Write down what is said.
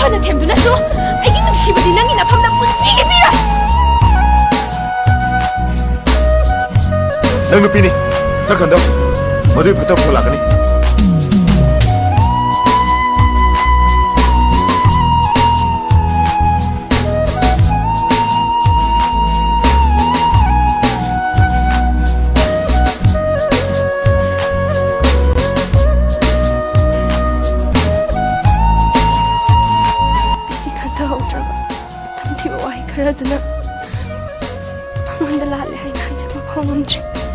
ꯐꯅ ꯊꯦꯝꯗꯨꯅꯁꯨ ꯑꯩꯒꯤ ꯅꯨꯡꯁꯤꯕꯗꯤ ꯅꯪꯒꯤ ꯅꯐꯝꯗ ꯄꯨꯟꯁꯤꯒꯤ ꯄꯤꯔꯣꯏ. ꯅꯪ ꯅꯨꯄꯤꯅꯤ ꯈꯔ ꯈꯟꯗꯧ ꯃꯗꯨꯒꯤ ꯐꯠꯇꯕ ꯐꯣꯜ ꯂꯥꯛꯀꯅꯤ. ꯈꯟꯊꯍꯧꯗ꯭ꯔꯕ ꯊꯝꯊꯤꯕ ꯋꯥꯍꯩ ꯈꯔꯗꯨꯅ ꯃꯉꯣꯟꯗ ꯂꯥꯜꯂꯦ ꯍꯥꯏꯅ ꯍꯥꯏꯖꯕ ꯐꯥꯎ ꯉꯝꯗ꯭ꯔꯦ.